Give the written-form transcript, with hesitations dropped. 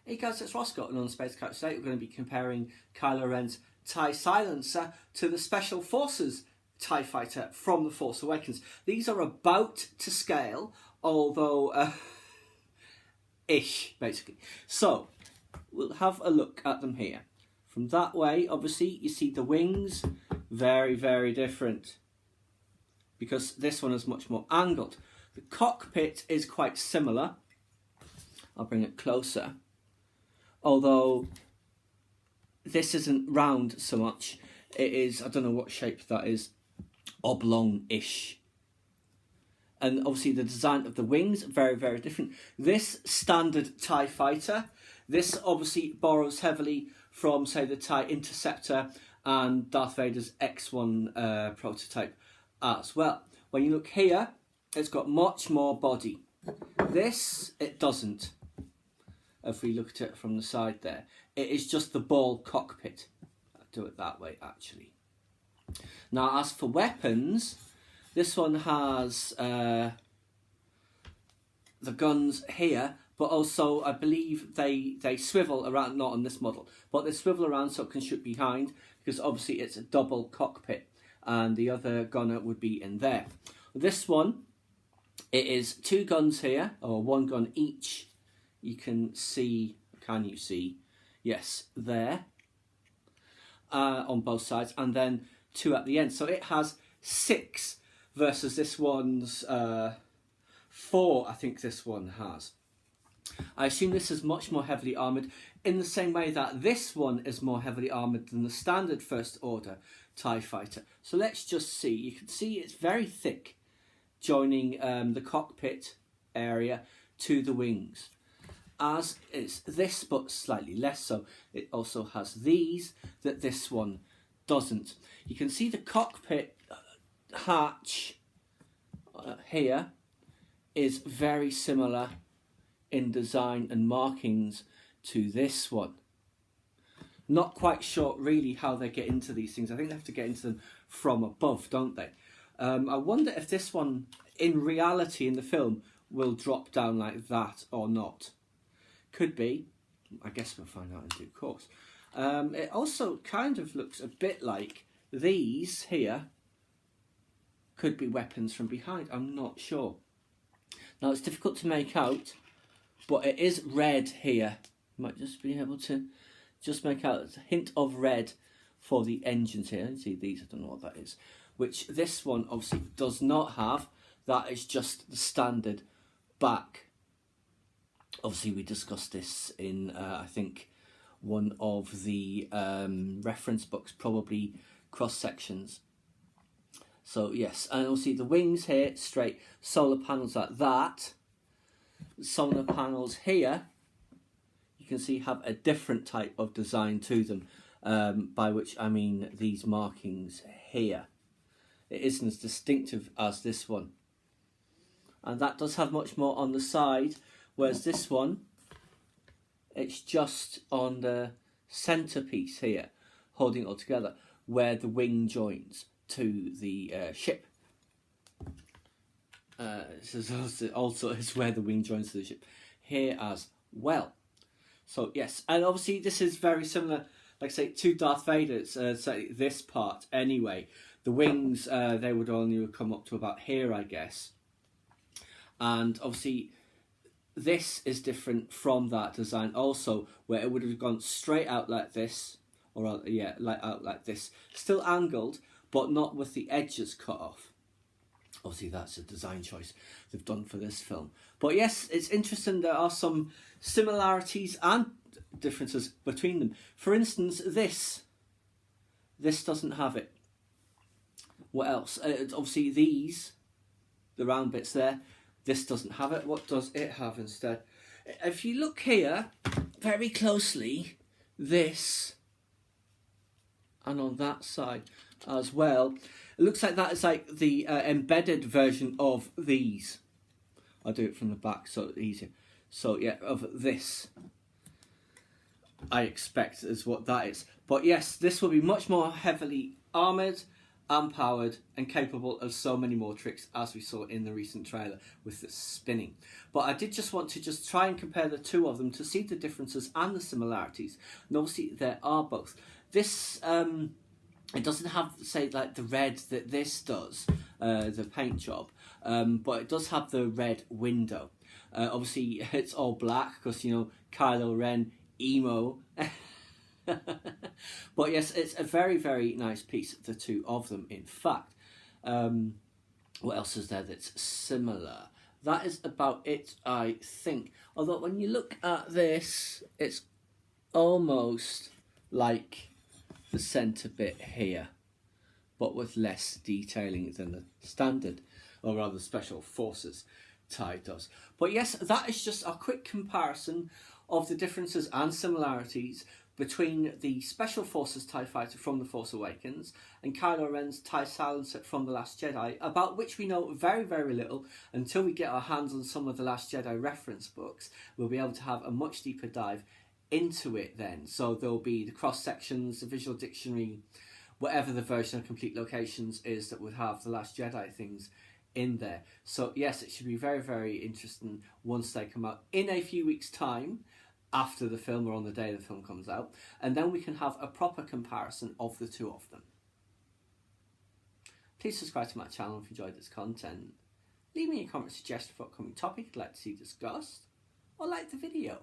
Hey guys, it's Roscoe, and on Space Couch today we're going to be comparing Kylo Ren's TIE Silencer to the Special Forces TIE Fighter from The Force Awakens. These are about to scale, although ish, basically. So, we'll have a look at them here. From that way, obviously, you see the wings, very, very different, because this one is much more angled. The cockpit is quite similar. I'll bring it closer. Although this isn't round so much, it is, I don't know what shape that is, oblong-ish. And obviously the design of the wings, very, very different. This standard TIE fighter, this obviously borrows heavily from, say, the TIE Interceptor and Darth Vader's X1 prototype as well. When you look here, it's got much more body. This, it doesn't. If we look at it from the side there, it is just the ball cockpit. I'll do it that way, actually. Now, as for weapons, this one has the guns here, but also I believe they swivel around, not on this model, but they swivel around so it can shoot behind, because obviously it's a double cockpit, and the other gunner would be in there. This one, it is two guns here, or one gun each. You can see, can you see? Yes, there, on both sides, and then two at the end. So it has 6 versus this one's 4, I think this one has. I assume this is much more heavily armoured, in the same way that this one is more heavily armoured than the standard First Order TIE Fighter. So let's just see. You can see it's very thick, joining the cockpit area to the wings. As is this, but slightly less so. It also has these that this one doesn't. You can see the cockpit hatch here is very similar in design and markings to this one. Not quite sure really how they get into these things. I think they have to get into them from above, don't they? I wonder if this one, in reality in the film, will drop down like that or not. Could be. I guess we'll find out in due course. It also kind of looks a bit like these here could be weapons from behind. I'm not sure. Now, it's difficult to make out, but it is red here. You might just be able to just make out a hint of red for the engines here. See these, I don't know what that is. Which this one obviously does not have. That is just the standard back. Obviously, we discussed this in, I think, one of the reference books, probably cross-sections. So, yes, and obviously the wings here, straight, solar panels like that. Solar panels here, you can see, have a different type of design to them, by which I mean these markings here. It isn't as distinctive as this one. And that does have much more on the side. Whereas this one, it's just on the centrepiece here, holding it all together, where the wing joins to the ship. This is also is where the wing joins to the ship here as well. So yes, and obviously this is very similar, like I say, to Darth Vader's. Certainly this part anyway. The wings, they would only come up to about here, I guess. And obviously, this is different from that design also, where it would have gone straight out like this, or out like this. Still angled, but not with the edges cut off. Obviously, that's a design choice they've done for this film. But yes, it's interesting. There are some similarities and differences between them. For instance, this doesn't have it. What else? Obviously, these, the round bits there, this doesn't have it. What does it have instead? If you look here very closely, this, and on that side as well, it looks like that is like the embedded version of these. I'll do it from the back so it's easier. So yeah, of this, I expect is what that is. But yes, this will be much more heavily armoured, and powered and capable of so many more tricks, as we saw in the recent trailer with the spinning. But I did just want to just try and compare the two of them to see the differences and the similarities. And obviously there are both. This it doesn't have, say, like the red that this does, the paint job, but it does have the red window. Obviously it's all black because, you know, Kylo Ren, emo. But yes, it's a very, very nice piece, the two of them, in fact. What else is there that's similar? That is about it, I think. Although when you look at this, it's almost like the centre bit here, but with less detailing than the standard, or rather Special Forces tie does. But yes, that is just a quick comparison of the differences and similarities between the Special Forces TIE Fighter from The Force Awakens and Kylo Ren's TIE Silencer from The Last Jedi, about which we know very, very little. Until we get our hands on some of The Last Jedi reference books, we'll be able to have a much deeper dive into it then. So there'll be the cross-sections, the visual dictionary, whatever the version of Complete Locations is that would have The Last Jedi things in there. So yes, it should be very, very interesting once they come out in a few weeks' time, after the film or on the day the film comes out, and then we can have a proper comparison of the two of them. Please subscribe to my channel if you enjoyed this content. Leave me a comment suggestion for upcoming topic you'd like to see discussed, or like the video.